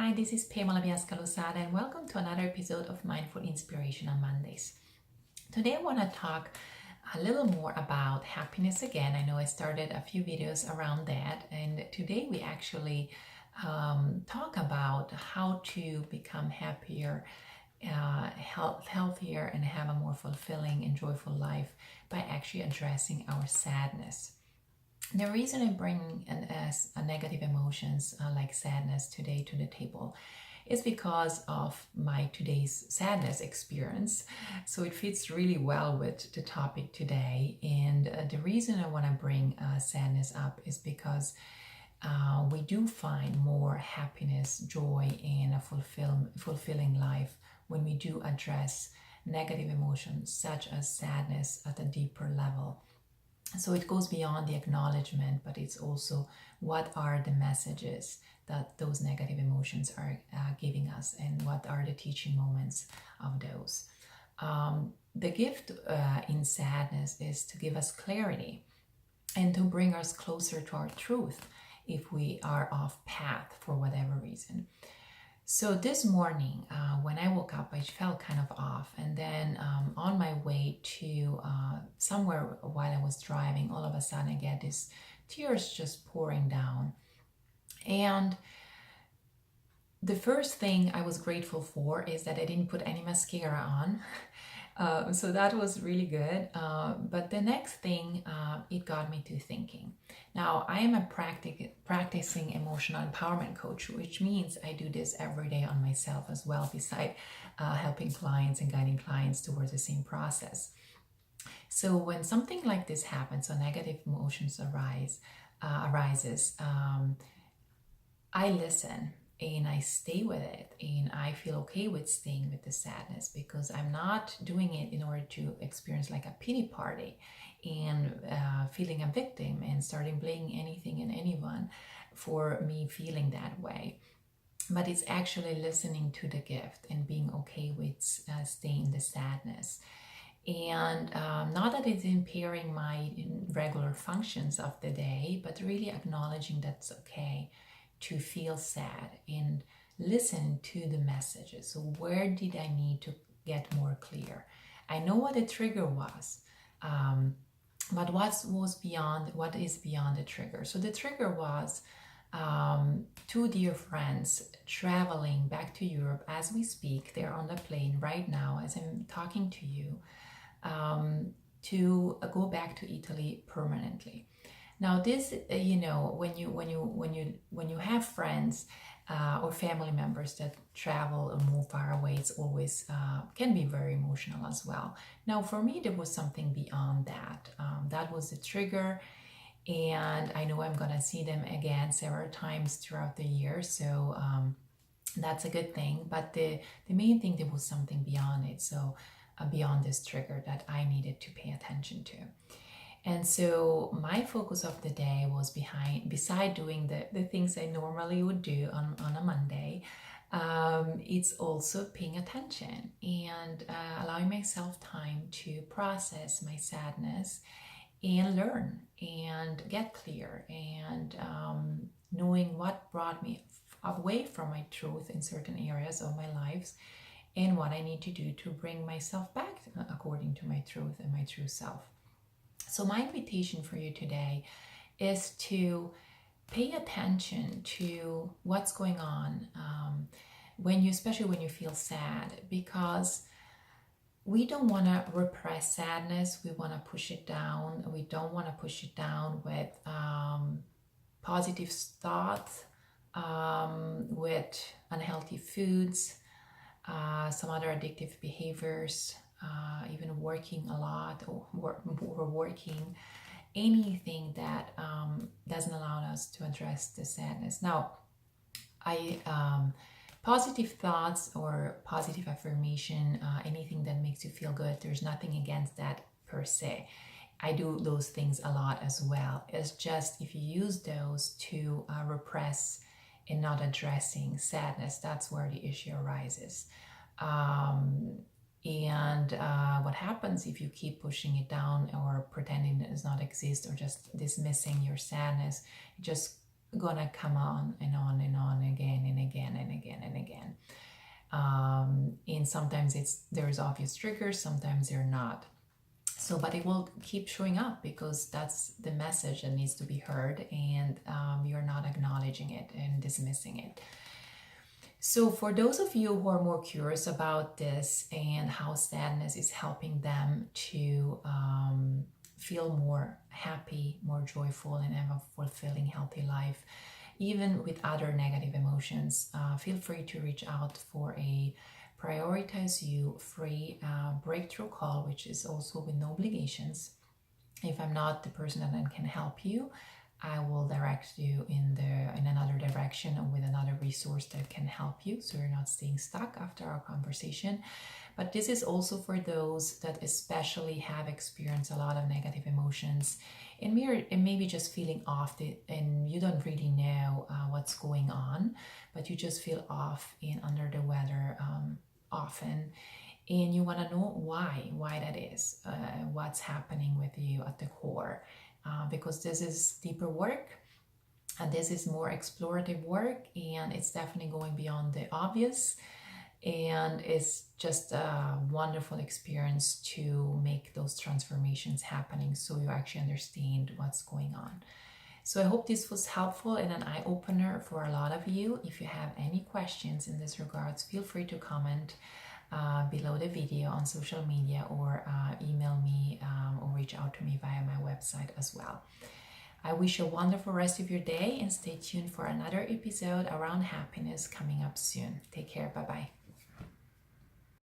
Hi, this is Pamela Biasca-Losada and welcome to another episode of Mindful Inspiration on Mondays. Today I want to talk a little more about happiness again. I know I started a few videos around that, and today we actually talk about how to become happier, healthier, and have a more fulfilling and joyful life by actually addressing our sadness. The reason I bring negative emotions like sadness today to the table is because of my today's sadness experience. So it fits really well with the topic today. And the reason I want to bring sadness up is because we do find more happiness, joy, and a fulfilling life when we do address negative emotions such as sadness at a deeper level. So it goes beyond the acknowledgement, but it's also what are the messages that those negative emotions are giving us, and what are the teaching moments of those. The gift in sadness is to give us clarity and to bring us closer to our truth if we are off path for whatever reason. So this morning, when I woke up, I felt kind of off. And then on my way to somewhere while I was driving, all of a sudden I get these tears just pouring down. And the first thing I was grateful for is that I didn't put any mascara on. So that was really good. But the next thing, it got me to thinking. Now, I am a practicing emotional empowerment coach, which means I do this every day on myself as well, beside helping clients and guiding clients towards the same process. So when something like this happens, so negative emotions arises, I listen and I stay with it, and I feel okay with staying with the sadness, because I'm not doing it in order to experience like a pity party and feeling a victim and starting blaming anything and anyone for me feeling that way. But it's actually listening to the gift and being okay with staying in the sadness. And not that it's impairing my regular functions of the day, but really acknowledging that's okay to feel sad and listen to the messages. So where did I need to get more clear? I know what the trigger was, but what is beyond the trigger? So the trigger was two dear friends traveling back to Europe as we speak. They're on the plane right now as I'm talking to you, to go back to Italy permanently. Now, this, when you have friends or family members that travel or move far away, it's always can be very emotional as well. Now, for me, there was something beyond that. That was the trigger, and I know I'm gonna see them again several times throughout the year, so that's a good thing. But the main thing, there was something beyond it. So beyond this trigger that I needed to pay attention to. And so my focus of the day was beside doing the things I normally would do on a Monday, it's also paying attention and allowing myself time to process my sadness and learn and get clear, and knowing what brought me away from my truth in certain areas of my lives, and what I need to do to bring myself back according to my truth and my true self. So my invitation for you today is to pay attention to what's going on especially when you feel sad, because we don't want to repress sadness. We want to push it down. We don't want to push it down with positive thoughts, with unhealthy foods, some other addictive behaviors, even working a lot or overworking, anything that doesn't allow us to address the sadness. Now, positive thoughts or positive affirmation, anything that makes you feel good, there's nothing against that per se. I do those things a lot as well. It's just if you use those to repress and not addressing sadness, that's where the issue arises. And what happens if you keep pushing it down or pretending it does not exist, or just dismissing your sadness? It's just gonna come on and on and on again and again and again. And sometimes there's obvious triggers, sometimes they're not. So, but it will keep showing up because that's the message that needs to be heard, and you're not acknowledging it and dismissing it. So, for those of you who are more curious about this and how sadness is helping them to feel more happy, more joyful, and have a fulfilling, healthy life, even with other negative emotions, feel free to reach out for a Prioritize You free breakthrough call, which is also with no obligations. If I'm not the person that can help you, I will direct you in another direction or with another resource that can help you, so you're not staying stuck after our conversation. But this is also for those that especially have experienced a lot of negative emotions and maybe just feeling off and you don't really know what's going on, but you just feel off and under the weather often, and you want to know why that is, what's happening with you at the core, because this is deeper work and this is more explorative work, and it's definitely going beyond the obvious, and it's just a wonderful experience to make those transformations happening so you actually understand what's going on. So I hope this was helpful and an eye-opener for a lot of you. If you have any questions in this regards, feel free to comment below the video on social media, or email me or reach out to me via my website as well. I wish you a wonderful rest of your day, and stay tuned for another episode around happiness coming up soon. Take care. Bye-bye.